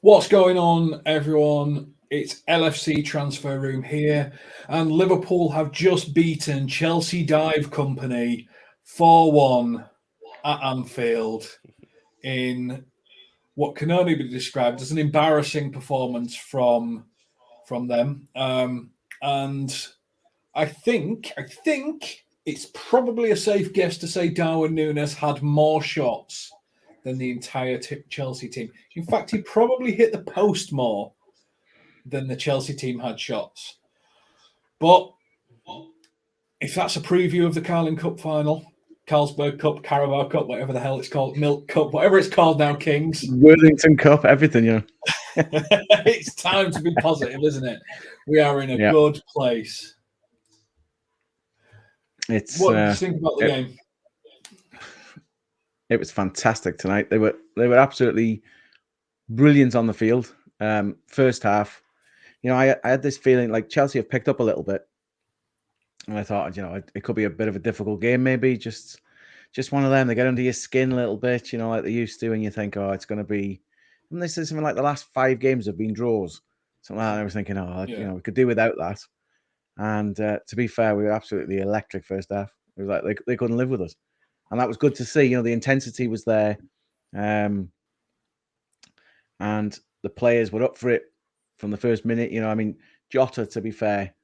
What's going on, everyone? It's LFC Transfer Room here, and Liverpool have just beaten Chelsea Dive Company 4-1 at Anfield in what can only be described as an embarrassing performance from them. And I think it's probably a safe guess to say Darwin Núñez had more shots than the entire Chelsea team. In fact, he probably hit the post more than the Chelsea team had shots. But if that's a preview of the Carling Cup final, Carlsberg Cup, Carabao Cup, whatever the hell it's called, Milk Cup, whatever it's called now, Kings. Worthington Cup, everything, It's time to be positive, isn't it? We are in a good place. What did you think about the game? It was fantastic tonight. They were absolutely brilliant on the field. First half, I had this feeling like Chelsea have picked up a little bit, and I thought, it could be a bit of a difficult game, maybe just one of them. They get under your skin a little bit, like they used to, and you think, oh, it's going to be. And they said something like the last 5 games have been draws, something like that. I was thinking, we could do without that. And to be fair, we were absolutely electric first half. It was like they couldn't live with us. And that was good to see. The intensity was there. And the players were up for it from the first minute. Jota, to be fair,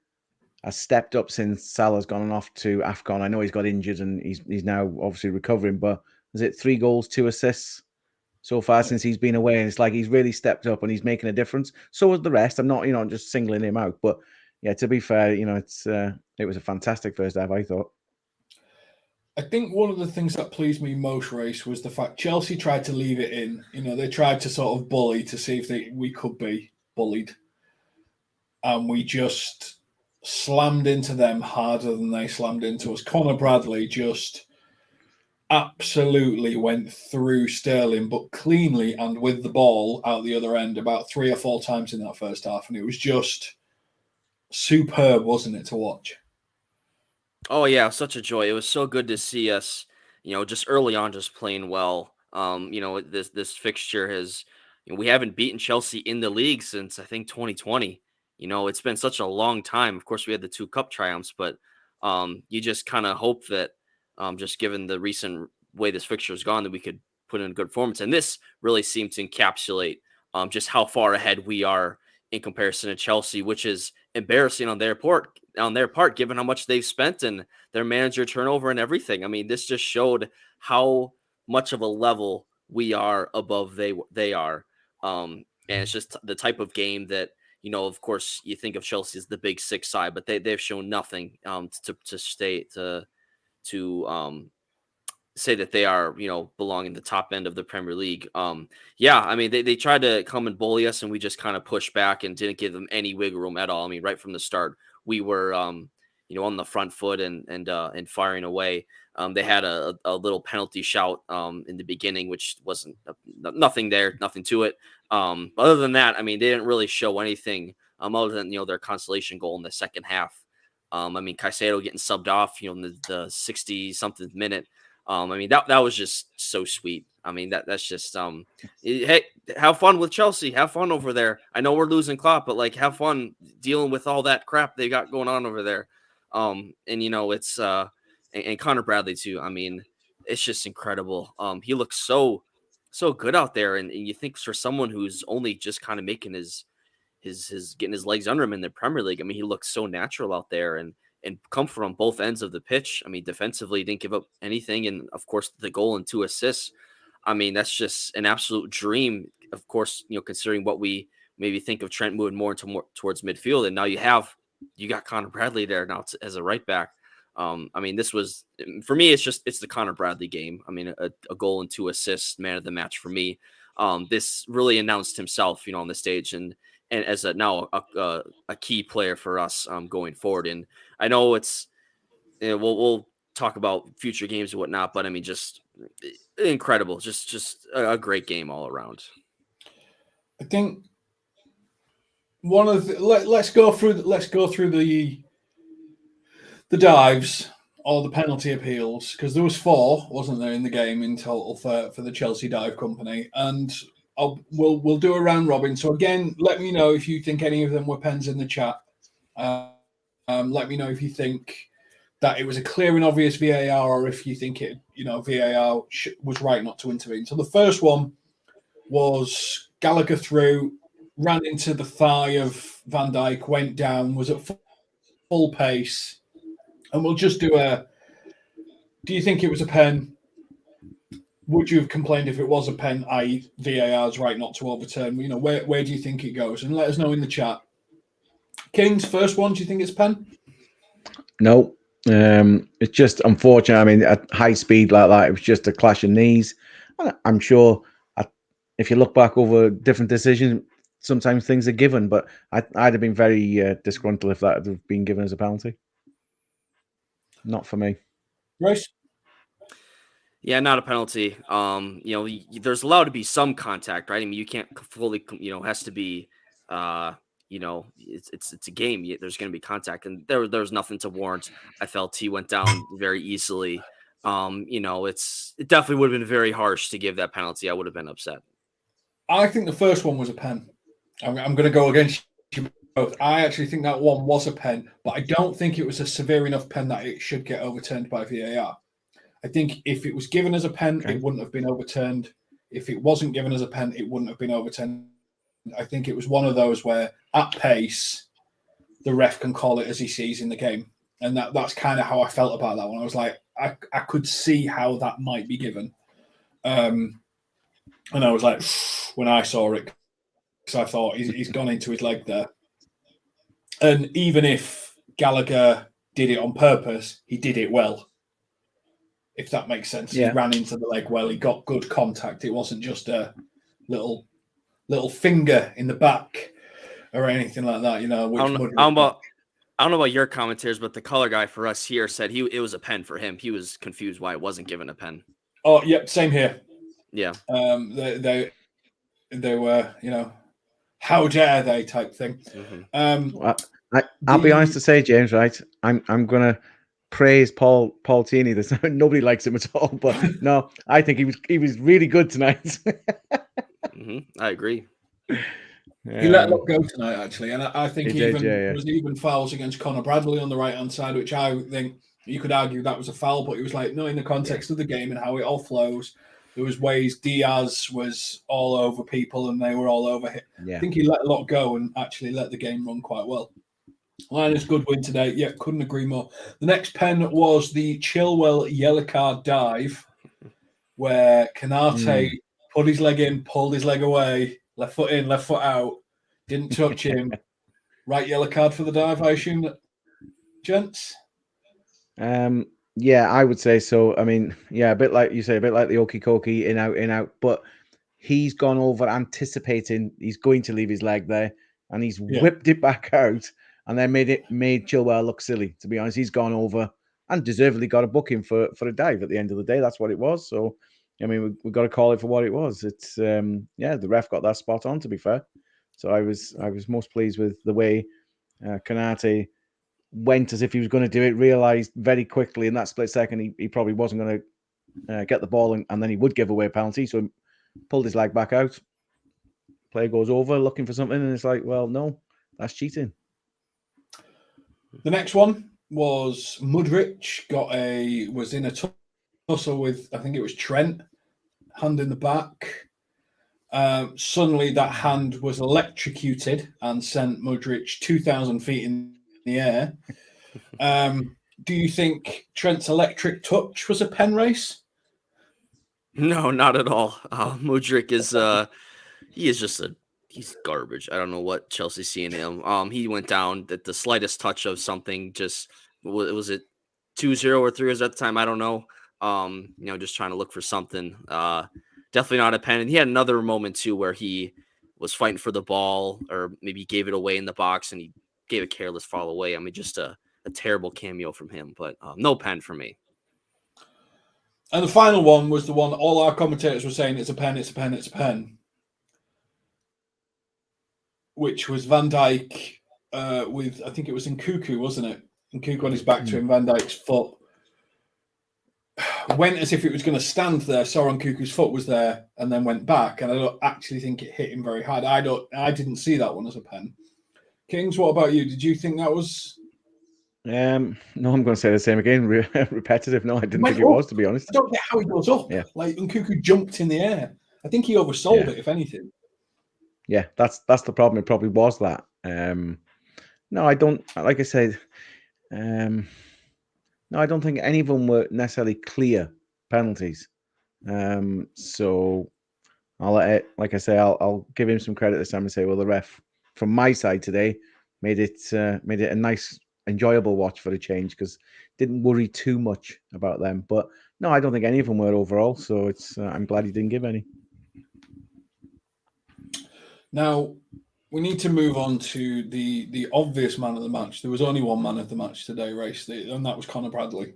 has stepped up since Salah's gone off to AFCON. I know he's got injured and he's now obviously recovering, but is it 3 goals, 2 assists so far since he's been away? And it's like he's really stepped up and he's making a difference. So was the rest. I'm not, just singling him out. But yeah, to be fair, it was a fantastic first half, I thought. I think one of the things that pleased me most, Race, was the fact Chelsea tried to leave it in. They tried to sort of bully to see if we could be bullied. And we just slammed into them harder than they slammed into us. Conor Bradley just absolutely went through Sterling, but cleanly and with the ball out the other end about 3 or 4 times in that first half. And it was just superb, wasn't it, to watch? Oh yeah, such a joy. It was so good to see us, just early on, just playing well. This fixture has, we haven't beaten Chelsea in the league since I think 2020. It's been such a long time. Of course, we had the 2 cup triumphs, but you just kind of hope that, just given the recent way this fixture has gone, that we could put in a good performance. And this really seemed to encapsulate just how far ahead we are in comparison to Chelsea, which is embarrassing on their part, given how much they've spent and their manager turnover and everything. I mean, this just showed how much of a level we are above they are. And it's just the type of game that, of course, you think of Chelsea as the big 6 side, but they've shown nothing to say that they are, belong in the top end of the Premier League. I mean, they tried to come and bully us, and we just kind of pushed back and didn't give them any wiggle room at all. I mean, right from the start, we were, on the front foot and firing away. They had a little penalty shout in the beginning, which wasn't nothing there, nothing to it. Other than that, I mean, they didn't really show anything other than, their consolation goal in the second half. I mean, Caicedo getting subbed off, in the 60-something minute. I mean, that was just so sweet. I mean, that's just hey, have fun with Chelsea. Have fun over there. I know we're losing Klopp, but like, have fun dealing with all that crap they got going on over there. And it's and Conor Bradley too. I mean, it's just incredible. He looks so good out there, and you think for someone who's only just kind of making his getting his legs under him in the Premier League. I mean, he looks so natural out there and comfort on both ends of the pitch. I mean, defensively, didn't give up anything. And of course, the goal and 2 assists. I mean, that's just an absolute dream. Of course, considering what we maybe think of Trent moving more towards midfield. And now you got Conor Bradley there now as a right back. I mean, this was, for me, it's the Conor Bradley game. I mean, a goal and 2 assists, man of the match for me. This really announced himself, on the stage and as now a key player for us going forward. And I know it's, we'll talk about future games and whatnot, but I mean, just incredible, just a great game all around. I think one of the, let's go through the dives or the penalty appeals, because there was 4, wasn't there, in the game in total for the Chelsea Dive Company, and we'll do a round robin. So again, let me know if you think any of them were pens in the chat. Let me know if you think that it was a clear and obvious VAR, or if you think VAR was right not to intervene. So the first one was Gallagher ran into the thigh of Van Dijk, went down, was at full pace, and we'll just do do you think it was a pen? Would you have complained if it was a pen, i.e. VAR's right not to overturn? Where do you think it goes? And let us know in the chat. Kings, first one, do you think it's pen? No. It's just unfortunate. I mean, at high speed like that, it was just a clash of knees. I'm sure if you look back over different decisions, sometimes things are given, but I'd have been very disgruntled if that had been given as a penalty. Not for me. Race? Yeah, not a penalty. There's allowed to be some contact, right? I mean, you can't fully, has to be, it's a game. There's going to be contact, and there's nothing to warrant. I felt he went down very easily. It definitely would have been very harsh to give that penalty. I would have been upset. I think the first one was a pen. I'm going to go against you both. I actually think that one was a pen, but I don't think it was a severe enough pen that it should get overturned by VAR. I think if it was given as a pen, It wouldn't have been overturned. If it wasn't given as a pen, it wouldn't have been overturned. I think it was one of those where, at pace, the ref can call it as he sees in the game. And that's kind of how I felt about that one. I was like, I could see how that might be given. And I was like, when I saw it, because I thought he's gone into his leg there. And even if Gallagher did it on purpose, he did it well. If that makes sense. Yeah. He ran into the leg well. He got good contact. It wasn't just a little finger in the back or anything like that. I don't know about your commentators, but the color guy for us here said it was a pen for him. He was confused why it wasn't given a pen. Oh, yep, same here. Yeah. They were, how dare they type thing. Mm-hmm. I'll be honest to say, James, right? I'm gonna praise Paul Tierney. Nobody likes him at all, but no, I think he was really good tonight. Mm-hmm. I agree. He let a lot go tonight, actually, and I think there was even fouls against Conor Bradley on the right-hand side, which I think you could argue that was a foul, but it was like, no, in the context of the game and how it all flows, there was ways Diaz was all over people and they were all over him. Yeah. I think he let a lot go and actually let the game run quite well. Linus, good win today. Yeah, couldn't agree more. The next pen was the Chilwell yellow card dive, where Canate put his leg in, pulled his leg away, left foot in, left foot out, didn't touch him. Right yellow card for the dive, I assume, gents? Yeah, I would say so. I mean, yeah, a bit like you say, a bit like the Okie Kokie, in out, but he's gone over anticipating he's going to leave his leg there, and he's whipped it back out. And then made Chilwell look silly. To be honest, he's gone over and deservedly got a booking for a dive at the end of the day. That's what it was. So, I mean, we got to call it for what it was. It's the ref got that spot on. To be fair, so I was most pleased with the way Canate went as if he was going to do it. Realized very quickly in that split second he probably wasn't going to get the ball, and then he would give away a penalty. So he pulled his leg back out. Player goes over looking for something, and it's like, well, no, that's cheating. The next one was Mudryk was in a tussle with, I think it was Trent, hand in the back. Suddenly that hand was electrocuted and sent Mudryk 2,000 feet in the air. Do you think Trent's electric touch was a pen race? No, not at all. Mudryk is he's garbage. I don't know what Chelsea's seeing him. He went down at the slightest touch of something. Just was it 2-0 or 3-0 at the time? I don't know. Just trying to look for something. Definitely not a pen. And he had another moment too where he was fighting for the ball, or maybe he gave it away in the box and he gave a careless fall away. I mean, just a terrible cameo from him. But no pen for me. And the final one was the one all our commentators were saying it's a pen, it's a pen, it's a pen. Which was Van Dijk with, I think it was Nkunku, wasn't it? Nkunku on his back to him, Van Dijk's foot went as if it was going to stand there. Soren Kuku's foot was there and then went back, and I don't actually think it hit him very hard. I didn't see that one as a pen. Kings, what about you? Did you think that was? No, I'm going to say the same again. Repetitive. No, I didn't think it was, to be honest. I don't get how he goes up. Yeah. Like Nkuku jumped in the air. I think he oversold it, if anything. Yeah, that's the problem. It probably was that. No, I don't. Like I said, no, I don't think any of them were necessarily clear penalties. So I'll let it. Like I say, I'll give him some credit this time and say, well, the ref from my side today made it a nice, enjoyable watch for a change, because didn't worry too much about them. But no, I don't think any of them were overall. So it's I'm glad he didn't give any. Now, we need to move on to the obvious man of the match. There was only one man of the match today, Race, and that was Conor Bradley.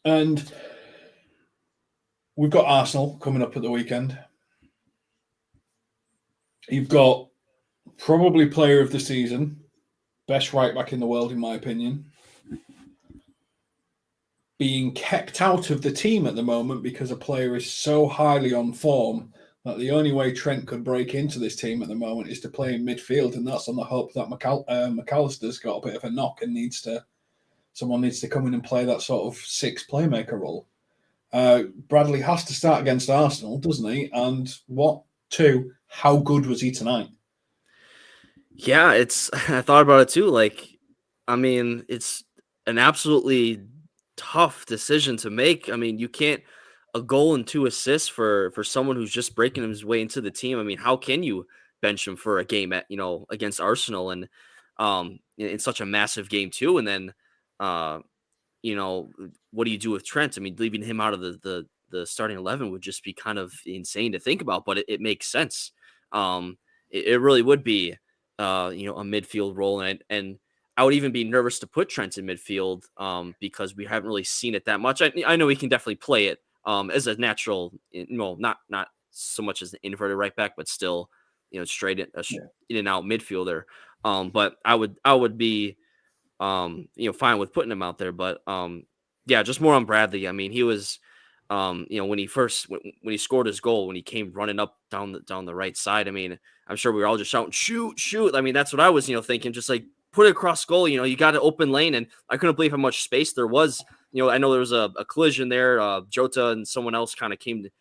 And we've got Arsenal coming up at the weekend. You've got probably player of the season, best right back in the world, in my opinion, being kept out of the team at the moment because a player is so highly on form that the only way Trent could break into this team at the moment is to play in midfield, and that's on the hope that McAllister's got a bit of a knock and someone needs to come in and play that sort of six playmaker role. Bradley has to start against Arsenal, doesn't he? And how good was he tonight? Yeah, I thought about it too. Like, I mean, it's an absolutely tough decision to make. I mean, you can't a goal and 2 assists for someone who's just breaking his way into the team. I mean, how can you bench him for a game against Arsenal and in such a massive game too? And then what do you do with Trent? I mean, leaving him out of the starting 11 would just be kind of insane to think about, but it makes sense. It really would be a midfield role, and I would even be nervous to put Trent in midfield because we haven't really seen it that much. I know he can definitely play it as a natural, not so much as an inverted right back, but still, straight in and out midfielder. But I would be, fine with putting him out there. But just more on Bradley. I mean, he was, when he scored his goal, when he came running up down the right side. I mean, I'm sure we were all just shouting, shoot. I mean, that's what I was, thinking, just like put it across goal. You got an open lane, and I couldn't believe how much space there was. I know there was a collision there. Jota and someone else kind of came to,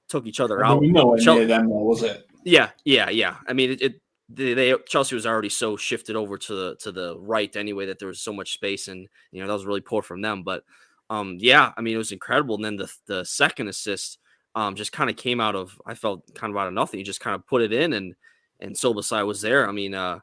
took each other out. Nowhere near them, was it? Yeah. I mean, Chelsea was already so shifted over to the right anyway that there was so much space, and that was really poor from them. But I mean, it was incredible. And then the second assist just kind of came out of, I felt kind of out of nothing. He just kind of put it in, and Solbassai was there. I mean, it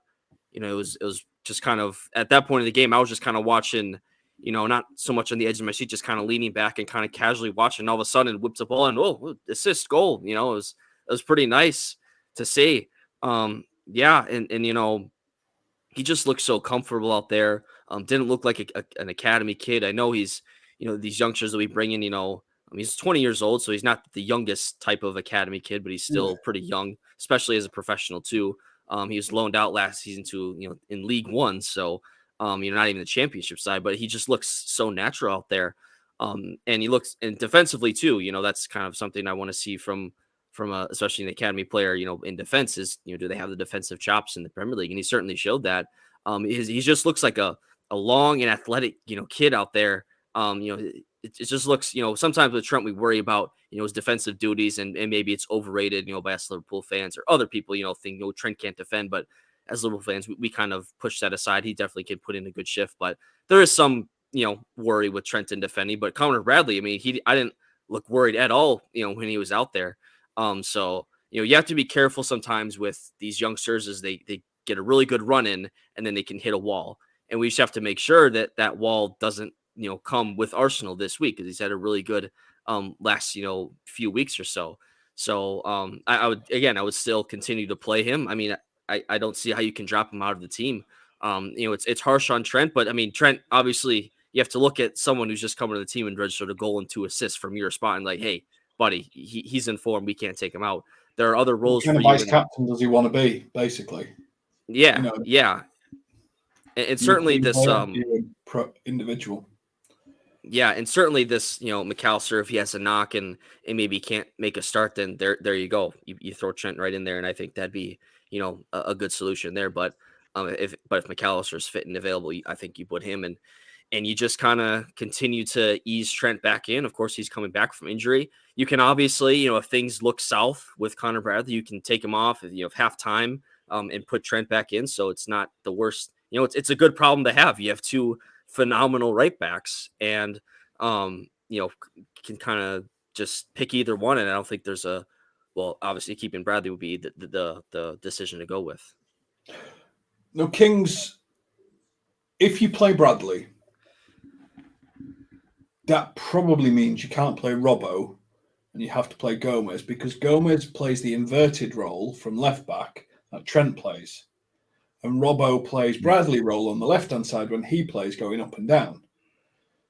was just kind of at that point in the game, I was just kind of watching, not so much on the edge of my seat, just kind of leaning back and kind of casually watching. And all of a sudden, whips the ball and assist goal. It was pretty nice to see. And he just looked so comfortable out there. Didn't look like an academy kid. I know he's, these youngsters that we bring in, he's 20 years old, so he's not the youngest type of academy kid, but he's still pretty young, especially as a professional too. He was loaned out last season to, in League One. So, not even the championship side, but he just looks so natural out there. And he looks, and defensively too, that's kind of something I want to see from especially an academy player, in defense is, do they have the defensive chops in the Premier League? And he certainly showed that. He just looks like a long and athletic, kid out there. It just looks, sometimes with Trent, we worry about, his defensive duties and maybe it's overrated, by us Liverpool fans or other people, think, Trent can't defend. But as Liverpool fans, we kind of push that aside. He definitely can put in a good shift, but there is some, worry with Trent in defending. But Conor Bradley, I mean, I didn't look worried at all, when he was out there. So, you have to be careful sometimes with these youngsters as they get a really good run in and then they can hit a wall. And we just have to make sure that that wall doesn't, come with Arsenal this week, because he's had a really good last, few weeks or so. So I would still continue to play him. I mean, I don't see how you can drop him out of the team. It's harsh on Trent, but I mean, Trent, obviously you have to look at someone who's just coming to the team and registered a goal and 2 assists from your spot and like, hey, buddy, he's in form. We can't take him out. There are other roles for you. What kind of vice captain does he want to be, basically? Yeah. And certainly this individual. Yeah, and certainly this, McAllister, if he has a knock and maybe can't make a start, then there you go. You throw Trent right in there, and I think that'd be, a good solution there. But if McAllister's fit and available, I think you put him in, and you just kind of continue to ease Trent back in. Of course, he's coming back from injury. You can obviously, if things look south with Connor Bradley, you can take him off at halftime, and put Trent back in. So it's not the worst. It's a good problem to have. You have two phenomenal right backs, and can kind of just pick either one. And I don't think there's obviously keeping Bradley would be the decision to go with. No, Kings, if you play Bradley, that probably means you can't play Robbo and you have to play Gomez, because Gomez plays the inverted role from left back that Trent plays. And Robbo plays Bradley role on the left-hand side when he plays going up and down.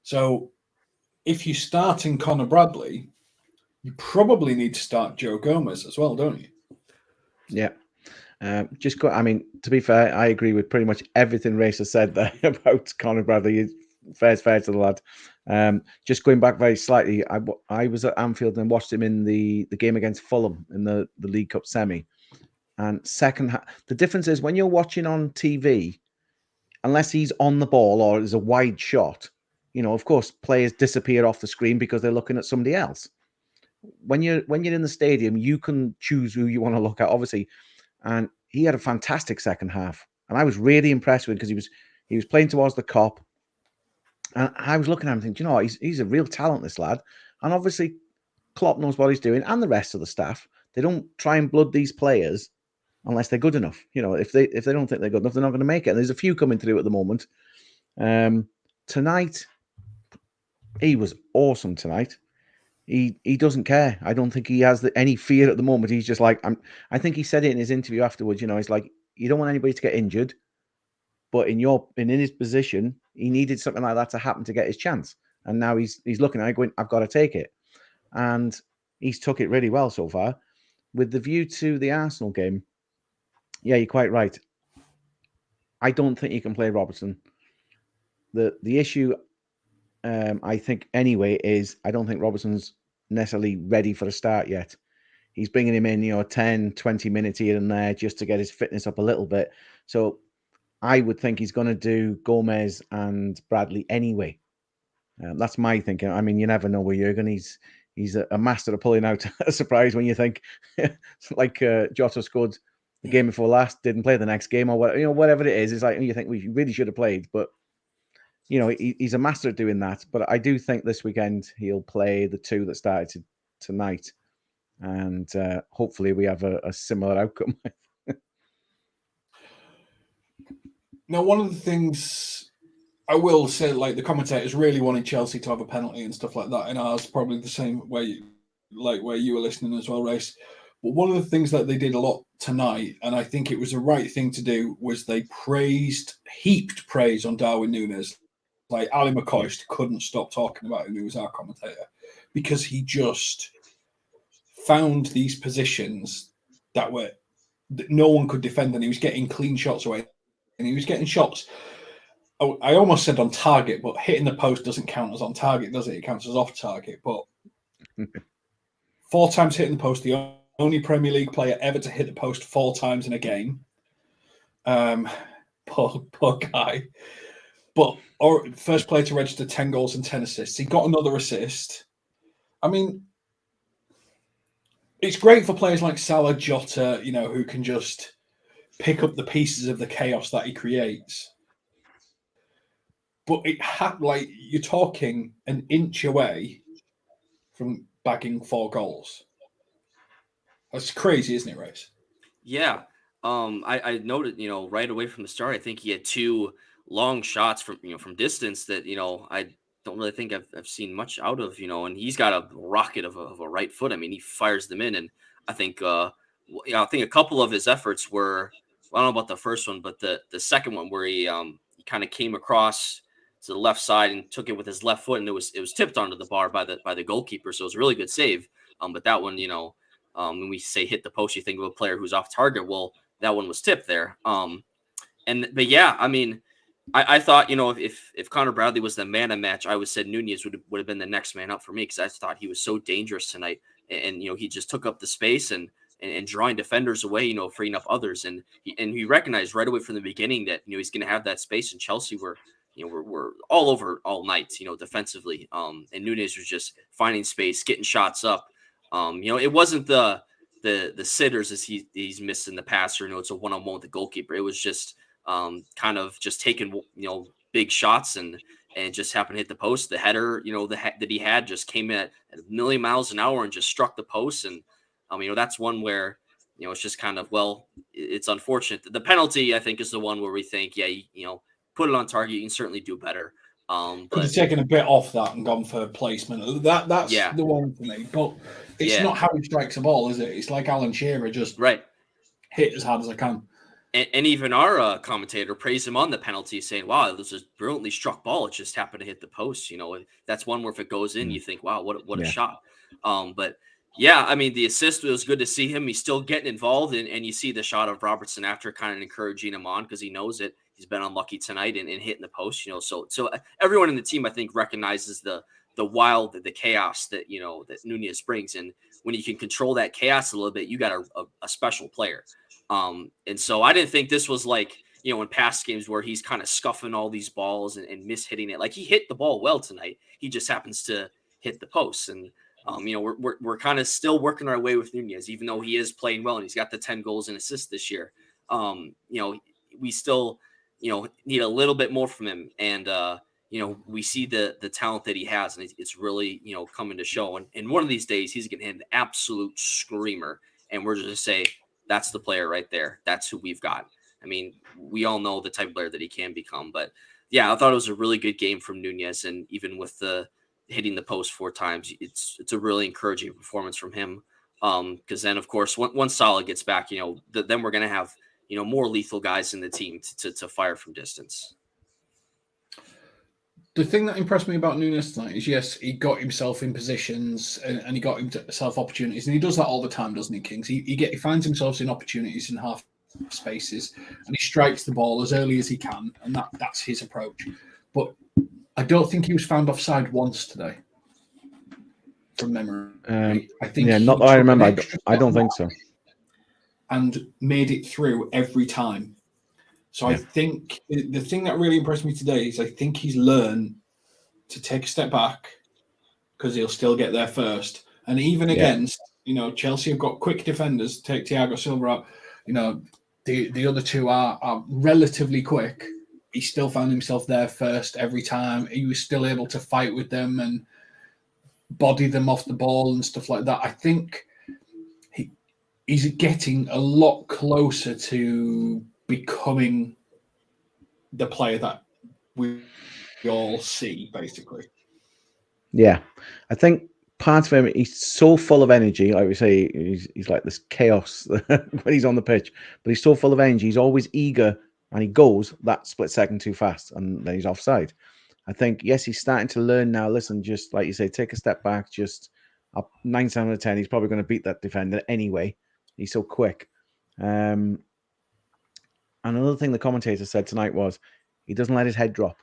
So if you're starting Connor Bradley, you probably need to start Joe Gomez as well, don't you? Yeah. To be fair, I agree with pretty much everything Race has said there about Connor Bradley. Fair to the lad. Just going back very slightly, I was at Anfield and watched him in the game against Fulham in the League Cup semi. And the difference is when you're watching on TV, unless he's on the ball or there's a wide shot, of course, players disappear off the screen because they're looking at somebody else. When you're in the stadium, you can choose who you want to look at, obviously. And he had a fantastic second half, and I was really impressed with him because he was playing towards the Kop, and I was looking at him thinking, he's a real talent, this lad. And obviously, Klopp knows what he's doing, and the rest of the staff. They don't try and blood these players unless they're good enough. If they don't think they're good enough, they're not going to make it. And there's a few coming through at the moment. Tonight, he was awesome tonight. He doesn't care. I don't think he has any fear at the moment. He's just like, I think he said it in his interview afterwards. He's like, you don't want anybody to get injured, but in his position, he needed something like that to happen to get his chance. And now he's looking at it going, I've got to take it. And he's took it really well so far. With the view to the Arsenal game, yeah, you're quite right. I don't think you can play Robertson. The issue, I think anyway, is I don't think Robertson's necessarily ready for a start yet. He's bringing him in, 10, 20 minutes here and there just to get his fitness up a little bit. So I would think he's going to do Gomez and Bradley anyway. That's my thinking. I mean, you never know where Jurgen. He's a master of pulling out a surprise when you think, like Jota scored the game before last, didn't play the next game, or whatever it is. It's like you think we really should have played, but he's a master at doing that. But I do think this weekend he'll play the two that started tonight, and hopefully we have a similar outcome. Now, one of the things I will say, like the commentators really wanted Chelsea to have a penalty and stuff like that, and ours probably the same way, like where you were listening as well, Race. But one of the things that they did a lot tonight, and I think it was the right thing to do, was they heaped praise on Darwin Núñez. Like Ali McCoist couldn't stop talking about him, who was our commentator, because he just found these positions that no one could defend, and he was getting clean shots away, and he was getting shots. I almost said on target, but hitting the post doesn't count as on target, does it? It counts as off target. But 4 times hitting the post, the only Premier League player ever to hit the post 4 times in a game. Poor guy. But first player to register 10 goals and 10 assists. He got another assist. I mean, it's great for players like Salah, Jota, who can just pick up the pieces of the chaos that he creates. But you're talking an inch away from bagging 4 goals. That's crazy, isn't it, Race? Yeah. I noted, right away from the start, I think he had 2 long shots from distance that, I don't really think I've seen much out of, and he's got a rocket of a right foot. I mean, he fires them in, and I think, I think a couple of his efforts were, I don't know about the first one, but the second one where he kind of came across to the left side and took it with his left foot, and it was tipped onto the bar by the goalkeeper. So it was a really good save. But that one, when we say hit the post, you think of a player who's off target. Well, that one was tipped there. But yeah, I mean, I thought, if Connor Bradley was the man of match, I would said Nunez would have been the next man up for me, because I thought he was so dangerous tonight, and he just took up the space and drawing defenders away, freeing up others, and he recognized right away from the beginning that he's going to have that space, and Chelsea were all over all night, defensively, and Nunez was just finding space, getting shots up. It wasn't the sitters as he's missed in the past, or it's a one-on-one with the goalkeeper. It was just kind of just taking big shots and just happened to hit the post. The header that he had just came at a million miles an hour and just struck the post. And that's one where it's just kind of, well, it's unfortunate. The penalty, I think, is the one where we think, yeah, put it on target, you can certainly do better. Could have taken a bit off that and gone for placement. That's the one for me. But it's not how he strikes a ball, is it? It's like Alan Shearer, just hit as hard as I can. And even our commentator praised him on the penalty, saying, wow, this is a brilliantly struck ball. It just happened to hit the post. That's one where if it goes in, you think, wow, what a shot. But yeah, I mean, the assist, was good to see him. He's still getting involved, and you see the shot of Robertson after, kind of encouraging him on, because he knows it. He's been unlucky tonight and hitting the post. So everyone in the team, I think, recognizes the wild, the chaos that that Nunez brings, and when you can control that chaos a little bit, you got a special player. And so I didn't think this was like, in past games where he's kind of scuffing all these balls and mishitting it. Like, he hit the ball well tonight. He just happens to hit the posts. And, we're kind of still working our way with Nunez, even though he is playing well and he's got the 10 goals and assists this year. We still, need a little bit more from him. And, we see the talent that he has, and it's really, coming to show. And one of these days he's going to hit an absolute screamer. And we're just going to say, that's the player right there. That's who we've got. I mean, we all know the type of player that he can become. But yeah, I thought it was a really good game from Nunez, and even with the hitting the post 4 times, it's a really encouraging performance from him. Because then, of course, once Salah gets back, then we're going to have more lethal guys in the team to fire from distance. The thing that impressed me about Nunez tonight is, yes, he got himself in positions and he got himself opportunities, and he does that all the time, doesn't he, Kings? He finds himself in opportunities in half spaces, and he strikes the ball as early as he can, and that's his approach. But I don't think he was found offside once today, from memory. I think, not that I remember. I don't think so. And made it through every time. So I think the thing that really impressed me today is I think he's learned to take a step back, because he'll still get there first. And even against, Chelsea have got quick defenders. Take Thiago Silva out. The other two are relatively quick. He still found himself there first every time. He was still able to fight with them and body them off the ball and stuff like that. I think he's getting a lot closer to becoming the player that we all see, basically. Yeah, I think part of him, he's so full of energy. Like we say, he's like this chaos when he's on the pitch, but he's so full of energy. He's always eager, and he goes that split second too fast, and then he's offside. I think, yes, he's starting to learn now. Listen, just like you say, take a step back. Just 9 times out of 10, he's probably going to beat that defender anyway. He's so quick. And another thing the commentator said tonight was he doesn't let his head drop.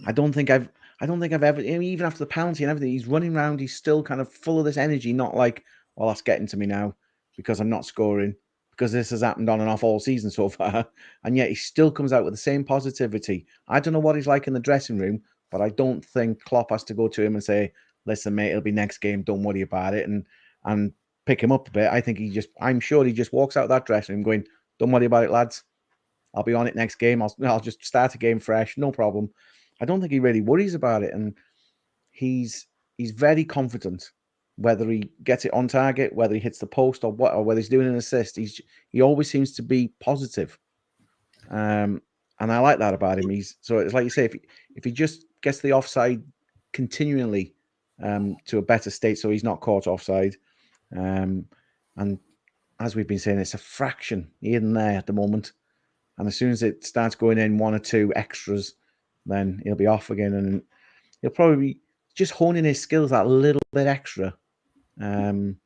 I don't think I've ever, even after the penalty and everything, he's running around. He's still kind of full of this energy, not like, well, that's getting to me now because I'm not scoring, because this has happened on and off all season so far. And yet he still comes out with the same positivity. I don't know what he's like in the dressing room, but I don't think Klopp has to go to him and say, listen, mate, it'll be next game. Don't worry about it. And pick him up a bit. I think I'm sure he just walks out of that dressing room going, don't worry about it, lads. I'll be on it next game. I'll just start a game fresh, no problem. I don't think he really worries about it, and he's very confident. Whether he gets it on target, whether he hits the post, or whether he's doing an assist, he always seems to be positive. And I like that about him. So it's like you say, if he just gets the offside continually to a better state, so he's not caught offside, and as we've been saying, it's a fraction here and there at the moment. And as soon as it starts going in 1 or 2 extras, then he'll be off again, and he'll probably be just honing his skills that little bit extra. And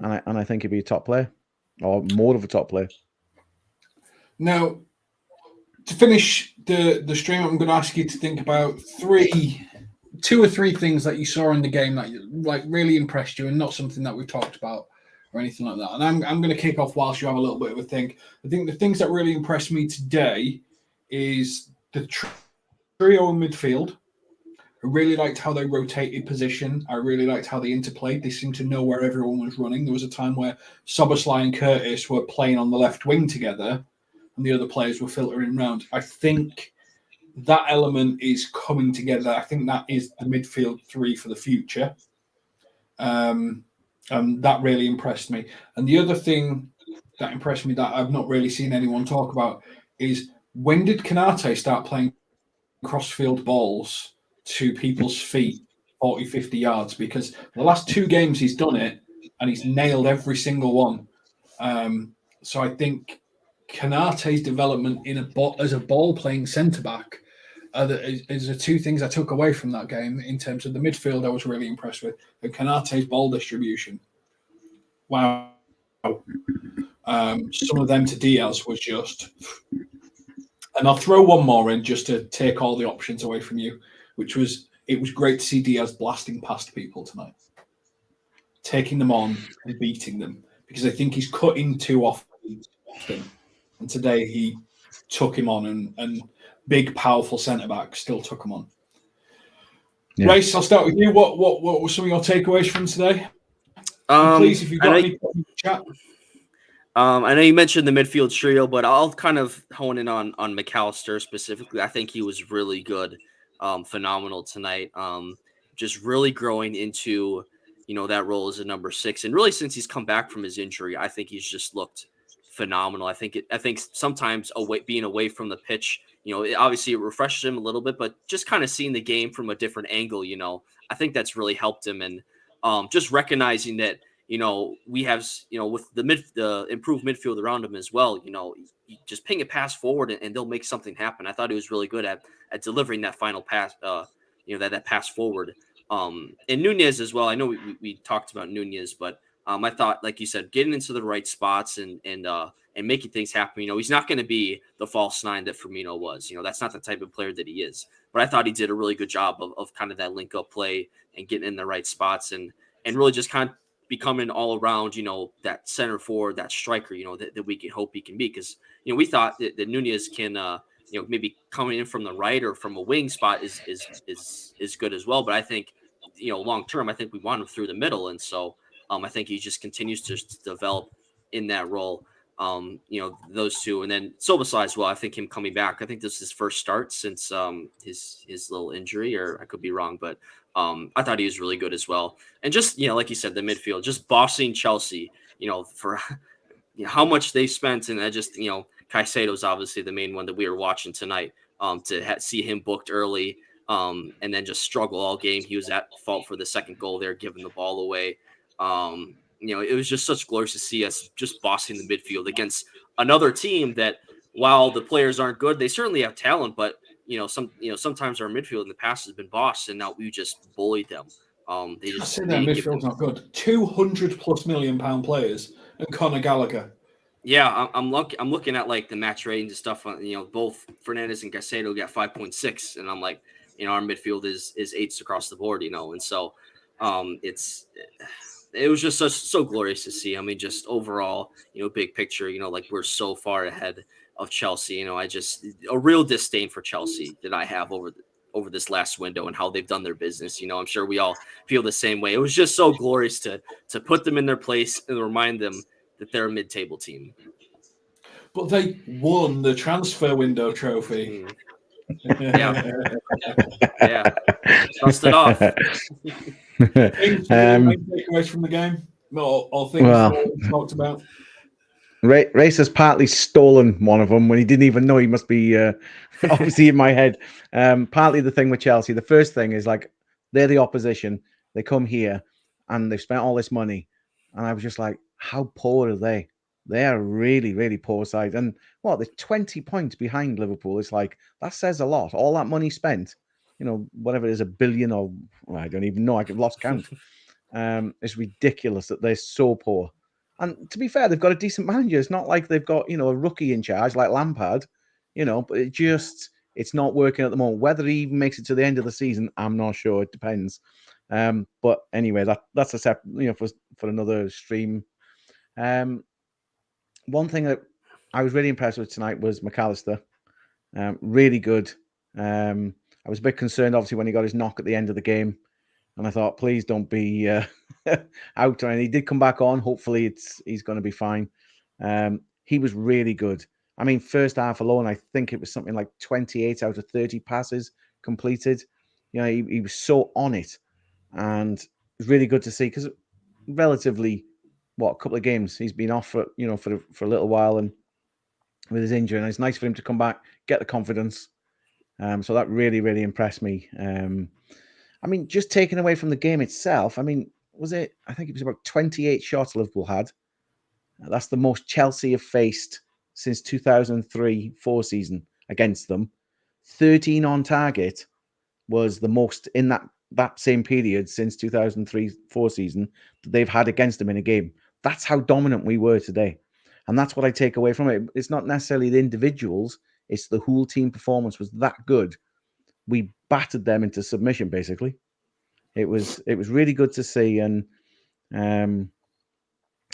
I think he'll be a top player, or more of a top player. Now, To finish the stream, I'm going to ask you to think about two or three things that you saw in the game that like really impressed you, and not something that we've talked about or anything like that. And I'm going to kick off whilst you have a little bit of a think. I think the things that really impressed me today is the trio in midfield. I really liked how they rotated position. I really liked how they interplayed. They seemed to know where everyone was running. There was a time where Szoboszlai and Curtis were playing on the left wing together, and the other players were filtering around. I think that element is coming together. I think that is the midfield three for the future. That really impressed me. And the other thing that impressed me that I've not really seen anyone talk about is, when did Konate start playing crossfield balls to people's feet 40, 50 yards? Because the last two games he's done it and he's nailed every single one. So I think Konate's development as a ball-playing centre-back is the two things I took away from that game. In terms of the midfield, I was really impressed with. And Konate's ball distribution. Wow. Some of them to Diaz was just... And I'll throw one more in just to take all the options away from you, which was, it was great to see Diaz blasting past people tonight. Taking them on and beating them. Because I think he's cutting too often. And today he took him on, and big, powerful centre-back still took him on. Yeah. Race, I'll start with you. What were some of your takeaways from today? Please, if you've got any chat. I know you mentioned the midfield trio, but I'll kind of hone in on McAllister specifically. I think he was really good, phenomenal tonight. Just really growing into, that role as a number 6. And really, since he's come back from his injury, I think he's just looked phenomenal. I think sometimes being away from the pitch, obviously it refreshes him a little bit, but just kind of seeing the game from a different angle, I think that's really helped him. And just recognizing that, we have, with the improved midfield around him as well, you just ping a pass forward and they'll make something happen. I thought he was really good at delivering that final pass, that pass forward. And Nunez as well. I know we talked about Nunez, but I thought, like you said, getting into the right spots and making things happen. He's not going to be the false 9 that Firmino was. That's not the type of player that he is. But I thought he did a really good job of kind of that link up play and getting in the right spots and really just kind of becoming all around, that center forward, that striker, that we can hope he can be. Because, we thought that Nunez can, maybe coming in from the right or from a wing spot is good as well. But I think, long term, I think we want him through the middle. And so I think he just continues to develop in that role. Those two, and then Szoboszlai as well. I think him coming back, I think this is his first start since his little injury, or I could be wrong, but I thought he was really good as well. And just, like you said, the midfield, just bossing Chelsea, for how much they spent. And I just, Caicedo's obviously the main one that we were watching tonight, to see him booked early, and then just struggle all game. He was at fault for the second goal there, giving the ball away. It was just such glorious to see us just bossing the midfield against another team that, while the players aren't good, they certainly have talent, but sometimes our midfield in the past has been bossed, and now we just bullied them. They just say that midfield's not good. £200+ million players and Conor Gallagher. Yeah, I'm looking at like the match ratings and stuff. Both Fernandes and Caicedo got 5.6, and I'm like, our midfield is 8s across the board, and so it was just so glorious to see. I mean, just overall, big picture, like we're so far ahead of Chelsea. I just a real disdain for Chelsea that I have over this last window and how they've done their business. I'm sure we all feel the same way. It was just so glorious to put them in their place and remind them that they're a mid-table team. But they won the transfer window trophy. Yeah. Dust it off. Takeaways from the game? All things talked about. Race has partly stolen one of them when he didn't even know. He must be obviously in my head. Partly the thing with Chelsea. The first thing is, like, they're the opposition. They come here and they've spent all this money. And I was just like, how poor are they? They are really, really poor side. And they're 20 points behind Liverpool. It's like, that says a lot. All that money spent, whatever it is, $1 billion, or I don't even know. I've lost count. It's ridiculous that they're so poor. And to be fair, they've got a decent manager. It's not like they've got, a rookie in charge like Lampard. but it's not working at the moment. Whether he even makes it to the end of the season, I'm not sure. It depends. But anyway, that's a separate, for another stream. One thing that I was really impressed with tonight was McAllister. Really good. I was a bit concerned, obviously, when he got his knock at the end of the game, and I thought, please don't be out. And he did come back on. Hopefully, he's going to be fine. He was really good. I mean, first half alone, I think it was something like 28 out of 30 passes completed. He was so on it, and it was really good to see because relatively, a couple of games he's been off for a little while and with his injury, and it's nice for him to come back, get the confidence. So that really, really impressed me. I mean, just taken away from the game itself, I mean, I think it was about 28 shots Liverpool had. That's the most Chelsea have faced since 2003-04 season against them. 13 on target was the most in that same period since 2003-04 season that they've had against them in a game. That's how dominant we were today. And that's what I take away from it. It's not necessarily the individuals, it's the whole team performance was that good. We battered them into submission, basically. It was really good to see. And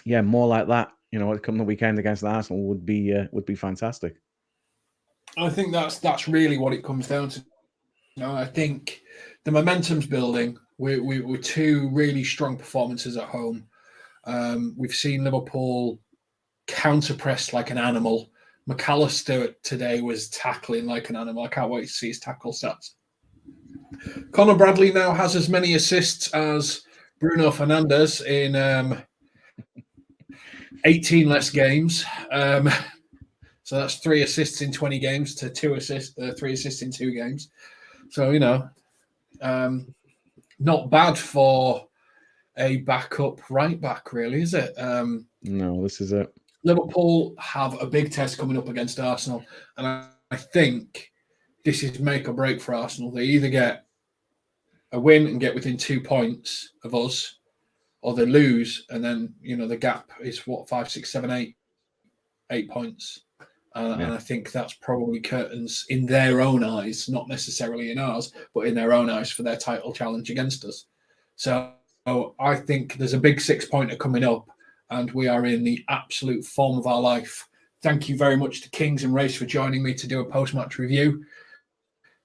more like that, come the weekend against Arsenal would be fantastic. I think that's really what it comes down to. I think the momentum's building. We're two really strong performances at home. We've seen Liverpool counter-press like an animal. McAllister today was tackling like an animal. I can't wait to see his tackle stats. Conor Bradley now has as many assists as Bruno Fernandes in 18 less games. So that's 3 assists in 20 games to 3 assists in 2 games. So, not bad for a backup right back, really, is it? No, this is it. Liverpool have a big test coming up against Arsenal, and I think this is make or break for Arsenal. They either get a win and get within 2 points of us, or they lose, and then the gap is 5, 6, 7, 8 points. And I think that's probably curtains in their own eyes, not necessarily in ours, but in their own eyes for their title challenge against us. So I think there's a big 6-pointer coming up, and we are in the absolute form of our life. Thank you very much to Kings and Race for joining me to do a post-match review.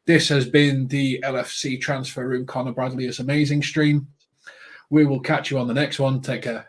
This has been the LFC Transfer Room Conor Bradley is Amazing stream. We will catch you on the next one. Take care.